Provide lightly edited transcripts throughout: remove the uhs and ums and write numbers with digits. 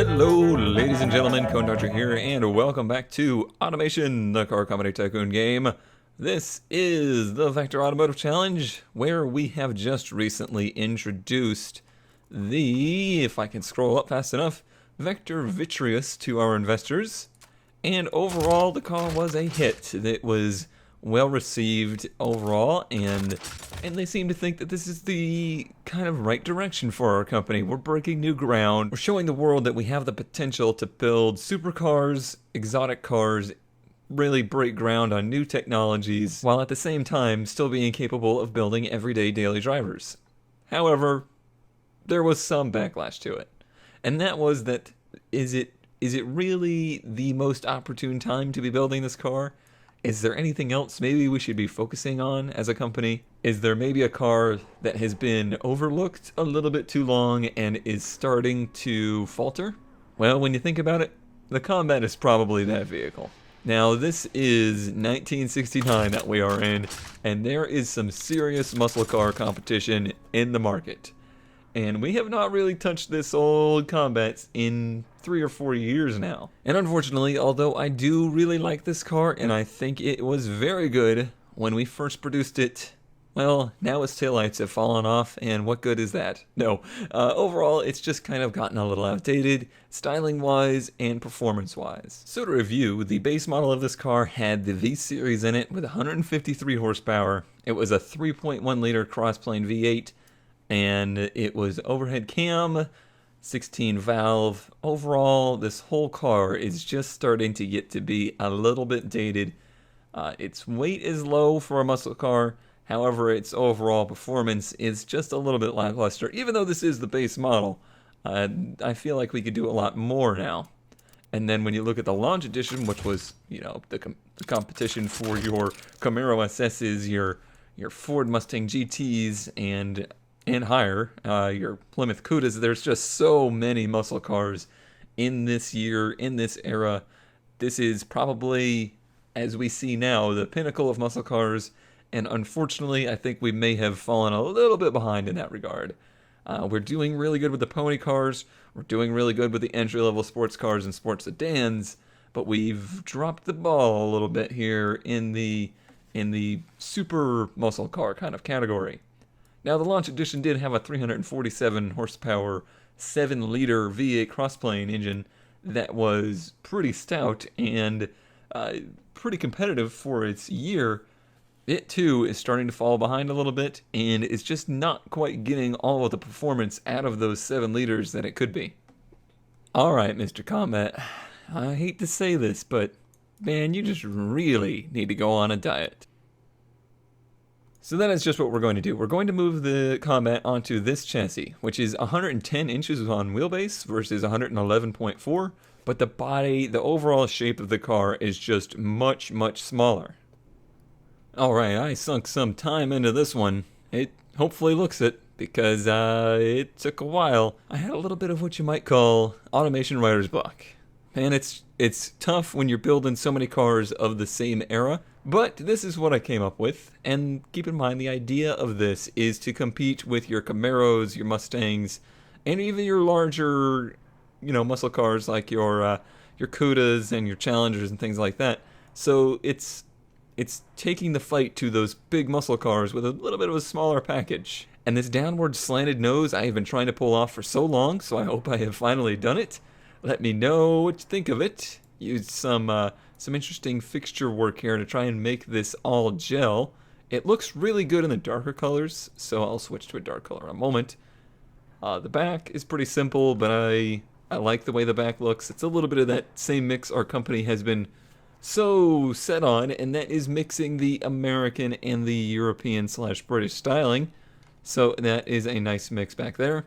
Hello, ladies and gentlemen, Cone Dodger here, and welcome back to Automation, the car comedy tycoon game. This is the Vector Automotive Challenge, where we have just recently introduced the, if I can scroll up fast enough, Vector Vitreous to our investors. And overall, the car was a hit. It was well received overall, and they seem to think that this is the kind of right direction for our company. We're breaking new ground. We're showing the world that we have the potential to build supercars, exotic cars, really break ground on new technologies, while at the same time still being capable of building everyday daily drivers. However, there was some backlash to it. And that was that, is it really the most opportune time to be building this car? Is there anything else maybe we should be focusing on as a company? Is there maybe a car that has been overlooked a little bit too long and is starting to falter? Well, when you think about it, the Combat is probably that vehicle. Now, this is 1969 that we are in, and there is some serious muscle car competition in the market. And we have not really touched this old Combat in 3 or 4 years now. And unfortunately, although I do really like this car, and I think it was very good when we first produced it, well, now its taillights have fallen off, and what good is that? No, overall, it's just kind of gotten a little outdated, styling-wise and performance-wise. So to review, the base model of this car had the V-Series in it with 153 horsepower. It was a 3.1-liter cross-plane V8, and it was overhead cam, 16 valve. Overall, this whole car is just starting to get to be a little bit dated. Its weight is low for a muscle car. However, its overall performance is just a little bit lackluster. Even though this is the base model, I feel like we could do a lot more now. And then when you look at the launch edition, which was, you know, the competition for your Camaro SS's, your Ford Mustang GTs, and higher, your Plymouth Cudas, there's just so many muscle cars in this year, in this era. This is probably, as we see now, the pinnacle of muscle cars, and unfortunately, I think we may have fallen a little bit behind in that regard. We're doing really good with the pony cars, we're doing really good with the entry-level sports cars and sports sedans, but we've dropped the ball a little bit here in the super muscle car kind of category. Now, the launch edition did have a 347 horsepower, 7-liter V8 crossplane engine that was pretty stout and pretty competitive for its year. It, too, is starting to fall behind a little bit, and it's just not quite getting all of the performance out of those 7 liters that it could be. Alright, Mr. Combat, I hate to say this, but man, you just really need to go on a diet. So that is just what we're going to do. We're going to move the Combat onto this chassis, which is 110 inches on wheelbase versus 111.4, but the body, the overall shape of the car is just much, much smaller. Alright, I sunk some time into this one. It hopefully looks it, because it took a while. I had a little bit of what you might call automation writer's block. And it's tough when you're building so many cars of the same era, but this is what I came up with. And keep in mind, the idea of this is to compete with your Camaros, your Mustangs, and even your larger, muscle cars like your Cudas and your Challengers and things like that. So it's taking the fight to those big muscle cars with a little bit of a smaller package. And this downward slanted nose I have been trying to pull off for so long, so I hope I have finally done it. Let me know what you think of it. Used some interesting fixture work here to try and make this all gel. It looks really good in the darker colors, so I'll switch to a dark color in a moment. The back is pretty simple, but I like the way the back looks. It's a little bit of that same mix our company has been so set on, and that is mixing the American and the European/British styling. So that is a nice mix back there.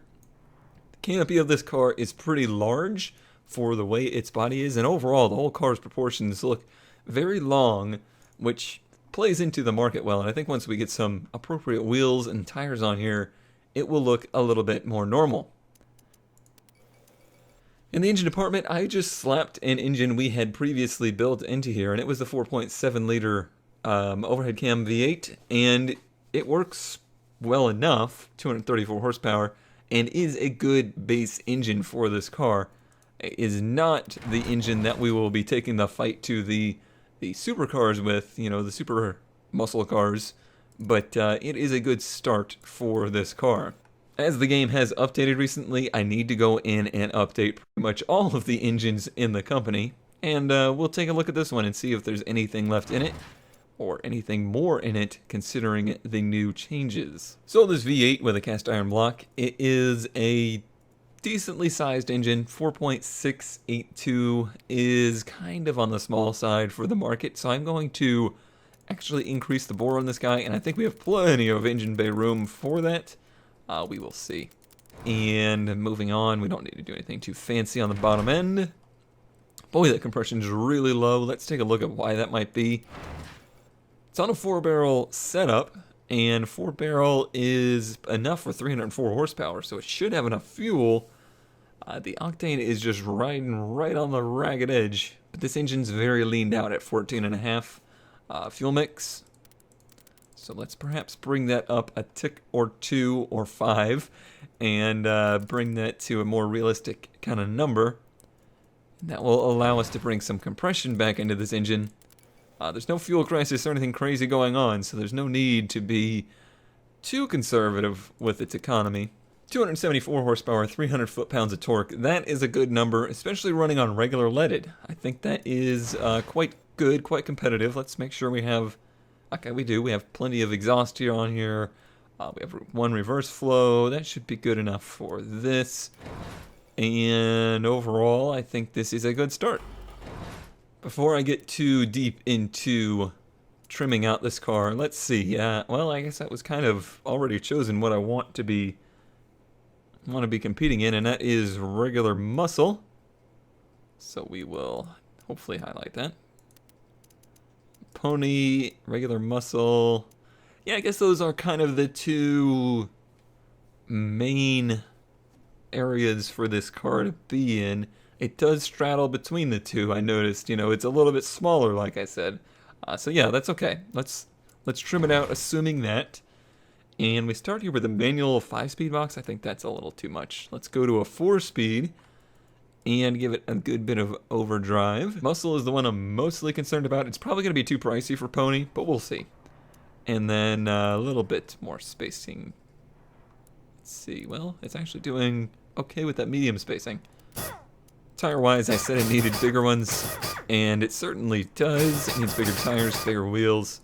The canopy of this car is pretty large for the way its body is, and overall the whole car's proportions look very long, which plays into the market well. And I think once we get some appropriate wheels and tires on here, it will look a little bit more normal. In the engine department, I just slapped an engine we had previously built into here, and it was the 4.7-liter overhead cam V8, and it works well enough, 234 horsepower, and is a good base engine for this car. is not the engine that we will be taking the fight to the supercars with, you know, the super muscle cars, but it is a good start for this car. As the game has updated recently, I need to go in and update pretty much all of the engines in the company, and we'll take a look at this one and see if there's anything left in it, or anything more in it considering the new changes. So this V8 with a cast iron block, it is a decently sized engine. 4.682 is kind of on the small side for the market, so I'm going to actually increase the bore on this guy, and I think we have plenty of engine bay room for that. We will see. And moving on, we don't need to do anything too fancy on the bottom end. Boy, that compression's really low. Let's take a look at why that might be. It's on a 4-barrel setup, and 4-barrel is enough for 304 horsepower, so it should have enough fuel. The octane is just riding right on the ragged edge, but this engine's very leaned out at 14.5 fuel mix. So let's perhaps bring that up a tick or 2 or 5, and bring that to a more realistic kind of number. And that will allow us to bring some compression back into this engine. There's no fuel crisis or anything crazy going on, so there's no need to be too conservative with its economy. 274 horsepower, 300 foot-pounds of torque. That is a good number, especially running on regular leaded. I think that is quite good, quite competitive. Let's make sure we have... Okay, we do. We have plenty of exhaust here on here. We have one reverse flow. That should be good enough for this. And overall, I think this is a good start. Before I get too deep into trimming out this car, let's see. Well, I guess that was kind of already chosen what I want to be competing in, and that is regular muscle. So we will hopefully highlight that. Pony, regular muscle. Yeah, I guess those are kind of the two main areas for this car to be in. It does straddle between the two. I noticed, you know, it's a little bit smaller, like I said. So yeah, that's okay. Let's trim it out, assuming that. And we start here with a manual 5-speed box. I think that's a little too much. Let's go to a 4-speed and give it a good bit of overdrive. Muscle is the one I'm mostly concerned about. It's probably going to be too pricey for Pony, but we'll see. And then a little bit more spacing. Let's see. Well, it's actually doing okay with that medium spacing. Tire-wise, I said it needed bigger ones, and it certainly does. It needs bigger tires, bigger wheels.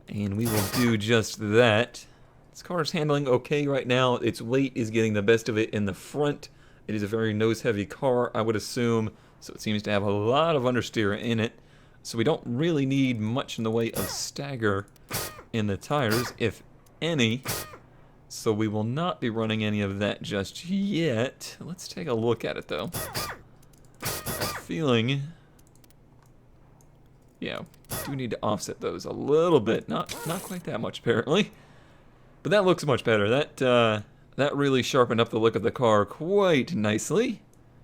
And we will do just that. This car is handling okay right now. Its weight is getting the best of it in the front. It is a very nose-heavy car, I would assume, so it seems to have a lot of understeer in it. So we don't really need much in the way of stagger in the tires, if any. So we will not be running any of that just yet. Let's take a look at it, though. I'm feeling... Yeah, do need to offset those a little bit. Not quite that much, apparently. But that looks much better. That really sharpened up the look of the car quite nicely.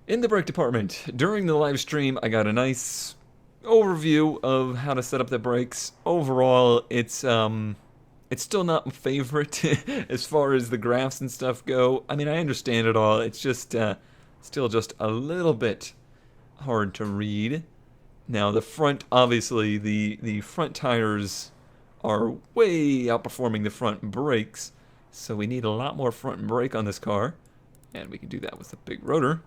In the brake department, during the live stream, I got a nice overview of how to set up the brakes. Overall, it's still not my favorite as far as the graphs and stuff go. I mean, I understand it all. It's just still just a little bit hard to read. Now, the front, obviously, the front tires are way outperforming the front brakes, so we need a lot more front brake on this car, and we can do that with the big rotor.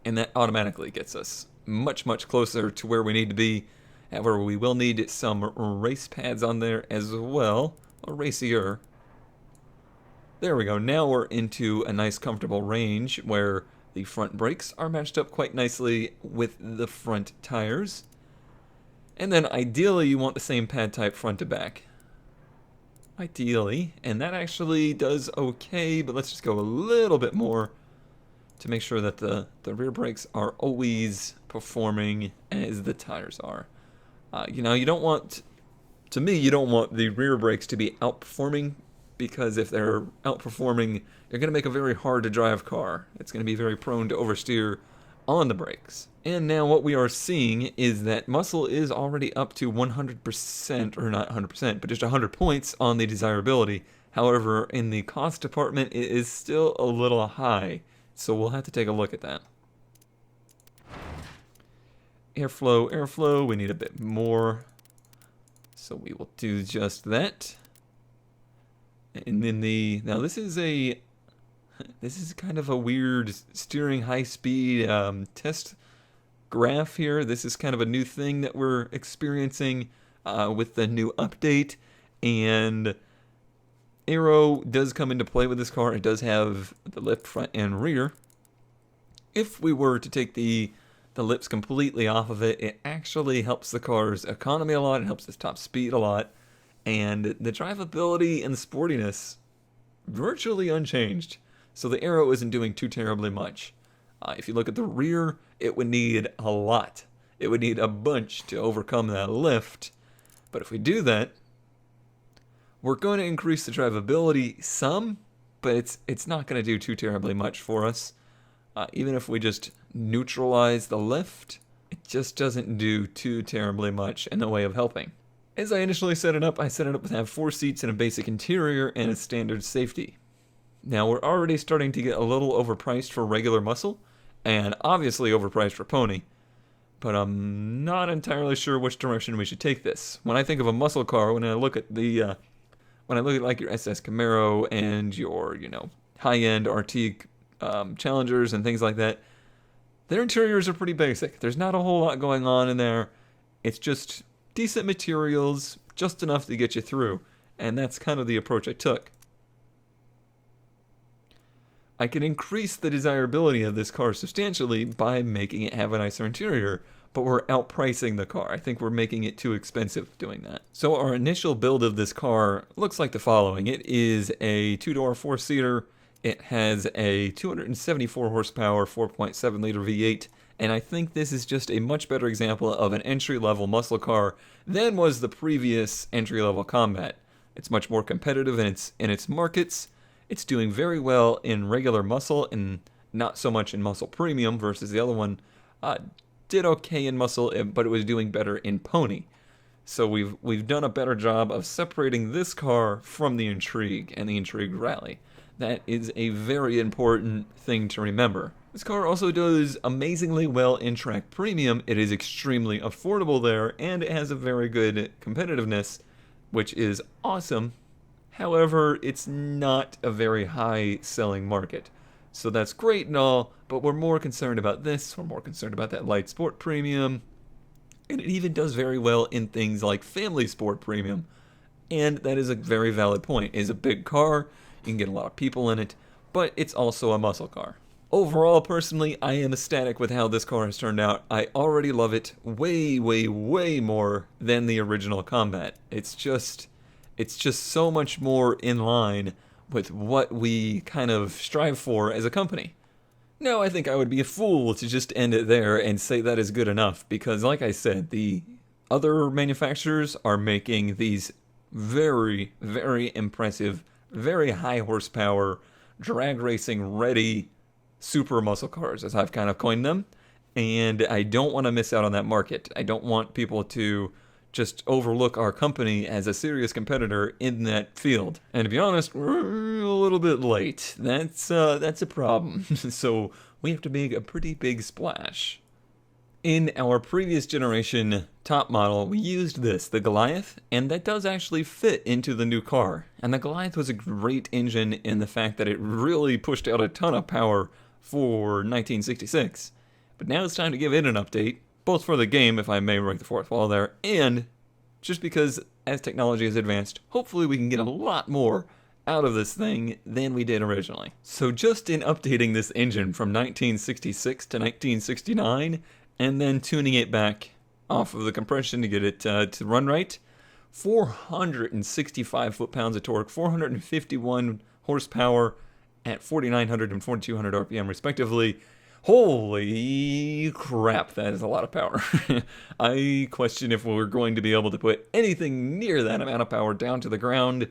And that automatically gets us much, much closer to where we need to be. However, we will need some race pads on there as well, or racier. There we go. Now we're into a nice comfortable range where the front brakes are matched up quite nicely with the front tires. And then ideally you want the same pad type front to back. Ideally, and that actually does okay, but let's just go a little bit more to make sure that the rear brakes are always performing as the tires are. You know, you don't want, to me, you don't want the rear brakes to be outperforming, because if they're outperforming, you're going to make a very hard to drive car. It's going to be very prone to oversteer on the brakes. And now what we are seeing is that muscle is already up to 100%, or not 100%, but just 100 points on the desirability. However, in the cost department, it is still a little high. So we'll have to take a look at that. Airflow, we need a bit more. So we will do just that. And then now this is kind of a weird steering high speed test graph here. This is kind of a new thing that we're experiencing with the new update, and aero does come into play with this car. It does have the lift front and rear. If we were to take the lips completely off of it, it actually helps the car's economy a lot. It helps its top speed a lot, and the drivability and the sportiness virtually unchanged. So the aero isn't doing too terribly much. If you look at the rear, it would need a lot. It would need a bunch to overcome that lift. But if we do that, we're going to increase the drivability some, but it's not going to do too terribly much for us. Even if we just neutralize the lift, it just doesn't do too terribly much in the way of helping. As I initially set it up, I set it up to have 4 seats and a basic interior and a standard safety. Now we're already starting to get a little overpriced for regular muscle, and obviously overpriced for pony, but I'm not entirely sure which direction we should take this. When I think of a muscle car, when I look at like your SS Camaro and your, high-end RT Challengers and things like that, their interiors are pretty basic. There's not a whole lot going on in there. It's just decent materials, just enough to get you through, and that's kind of the approach I took. I can increase the desirability of this car substantially by making it have a nicer interior, but we're outpricing the car. I think we're making it too expensive doing that. So our initial build of this car looks like the following. It is a 2-door, 4-seater. It has a 274 horsepower, 4.7 liter V8, and I think this is just a much better example of an entry-level muscle car than was the previous entry-level Combat. It's much more competitive in its markets. It's doing very well in regular muscle and not so much in muscle premium versus the other one. Did okay in muscle, but it was doing better in pony. So we've done a better job of separating this car from the Intrigue and the Intrigue Rally. That is a very important thing to remember. This car also does amazingly well in track premium. It is extremely affordable there, and it has a very good competitiveness, which is awesome. However, it's not a very high-selling market. So that's great and all, but we're more concerned about this. We're more concerned about that light sport premium. And it even does very well in things like family sport premium. And that is a very valid point. It is a big car. You can get a lot of people in it, but it's also a muscle car. Overall, personally, I am ecstatic with how this car has turned out. I already love it way, way, way more than the original Combat. It's just so much more in line with what we kind of strive for as a company. Now, I think I would be a fool to just end it there and say that is good enough, because like I said, the other manufacturers are making these very, very impressive, very high horsepower, drag racing ready super muscle cars, as I've kind of coined them, and I don't want to miss out on that market. I don't want people to just overlook our company as a serious competitor in that field. And to be honest, we're a little bit late. That's a problem. So we have to make a pretty big splash. In our previous generation top model, we used the Goliath, and that does actually fit into the new car. And the Goliath was a great engine in the fact that it really pushed out a ton of power for 1966. But now it's time to give it an update, both for the game, if I may break the fourth wall there, and just because as technology has advanced, hopefully we can get a lot more out of this thing than we did originally. So just in updating this engine from 1966 to 1969, and then tuning it back off of the compression to get it to run right, 465 foot-pounds of torque, 451 horsepower at 4,900 and 4,200 RPM respectively. Holy crap, that is a lot of power. I question if we're going to be able to put anything near that amount of power down to the ground,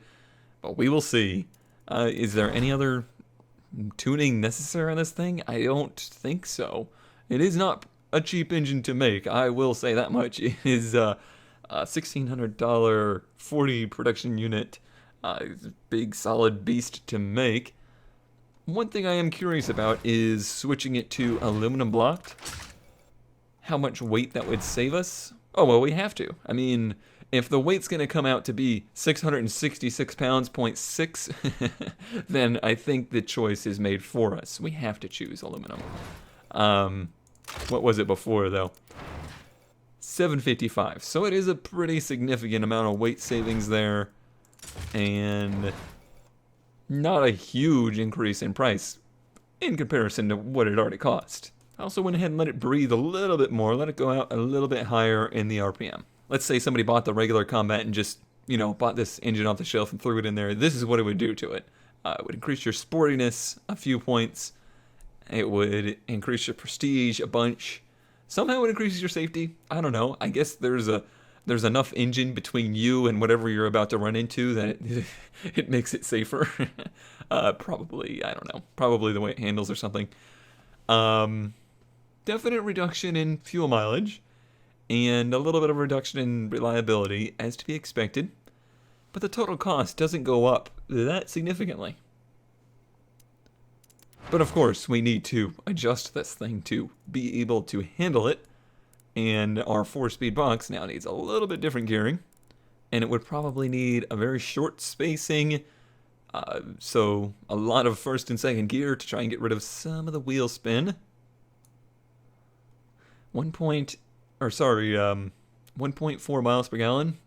but we will see. Is there any other tuning necessary on this thing? I don't think so. It is not a cheap engine to make, I will say that much. It is a $1,600 40 production unit, big solid beast to make. One thing I am curious about is switching it to aluminum blocked. How much weight that would save us? Oh, well, we have to. I mean, if the weight's going to come out to be 666 pounds, 0.6, then I think the choice is made for us. We have to choose aluminum. What was it before, though? 755. So it is a pretty significant amount of weight savings there. And not a huge increase in price in comparison to what it already cost. I also went ahead and let it breathe a little bit more, let it go out a little bit higher in the RPM. Let's say somebody bought the regular Combat and just, bought this engine off the shelf and threw it in there. This is what it would do to it. It would increase your sportiness a few points. It would increase your prestige a bunch. Somehow it increases your safety. I don't know. I guess there's enough engine between you and whatever you're about to run into that it makes it safer. Probably, I don't know. Probably the way it handles or something. Definite reduction in fuel mileage and a little bit of reduction in reliability as to be expected. But the total cost doesn't go up that significantly. But of course, we need to adjust this thing to be able to handle it. And our 4-speed box now needs a little bit different gearing. And it would probably need a very short spacing. So a lot of first and second gear to try and get rid of some of the wheel spin. 1.4 miles per gallon.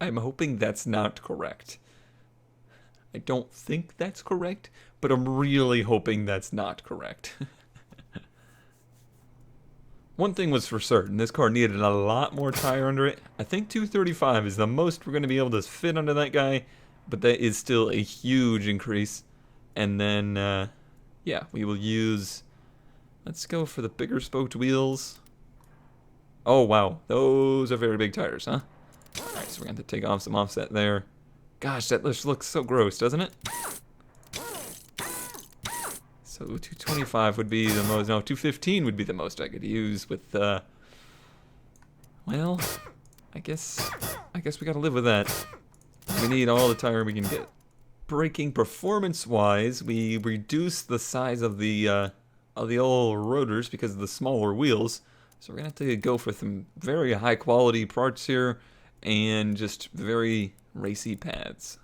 I'm hoping that's not correct. I don't think that's correct, but I'm really hoping that's not correct. One thing was for certain, this car needed a lot more tire under it. I think 235 is the most we're going to be able to fit under that guy, but that is still a huge increase. And then, yeah, we will use, let's go for the bigger spoked wheels. Oh, wow, those are very big tires, huh? Alright, so we're going to have to take off some offset there. Gosh, that just looks so gross, doesn't it? So 225 would be the most, no, 215 would be the most I could use with, well, I guess we gotta live with that. We need all the tire we can get. Braking performance-wise, we reduce the size of the old rotors because of the smaller wheels. So we're gonna have to go for some very high-quality parts here and just very racy pads.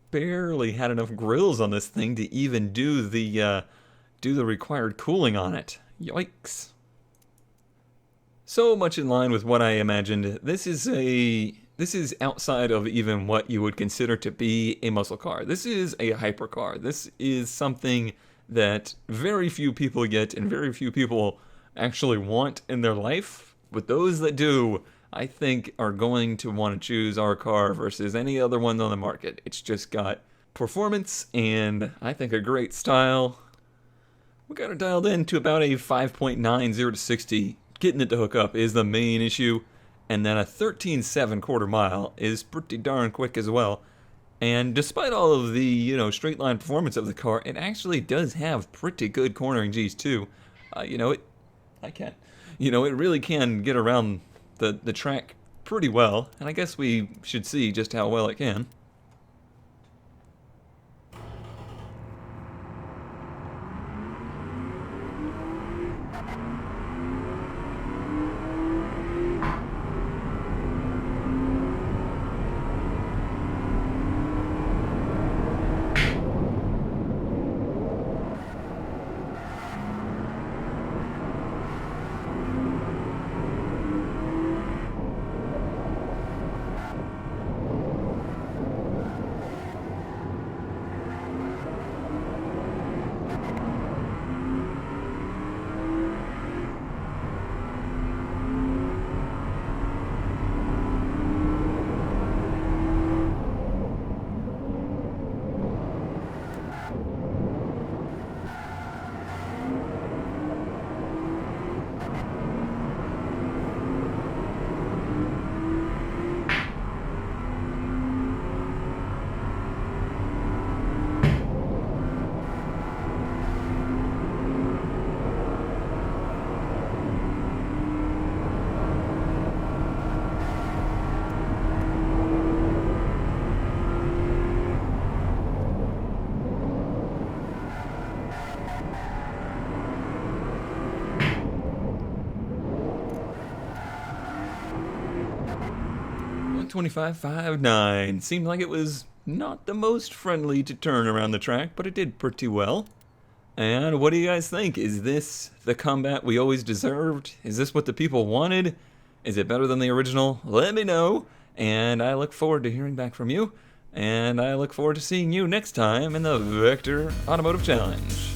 Barely had enough grills on this thing to even do the required cooling on it. Yikes. So much in line with what I imagined. This is outside of even what you would consider to be a muscle car. This is a hypercar. This is something that very few people get and very few people actually want in their life. But those that do, I think, are going to want to choose our car versus any other one on the market. It's just got performance and I think a great style. We got it dialed in to about a 5.9 0 to 60. Getting it to hook up is the main issue. And then a 13.7 quarter mile is pretty darn quick as well. And despite all of the, straight line performance of the car, it actually does have pretty good cornering G's too. It really can get around the track pretty well. And I guess we should see just how well it can. 25.59. Seemed like it was not the most friendly to turn around the track, but it did pretty well. And what do you guys think? Is this the combat we always deserved? Is this what the people wanted? Is it better than the original? Let me know. And I look forward to hearing back from you. And I look forward to seeing you next time in the Vector Automotive Challenge.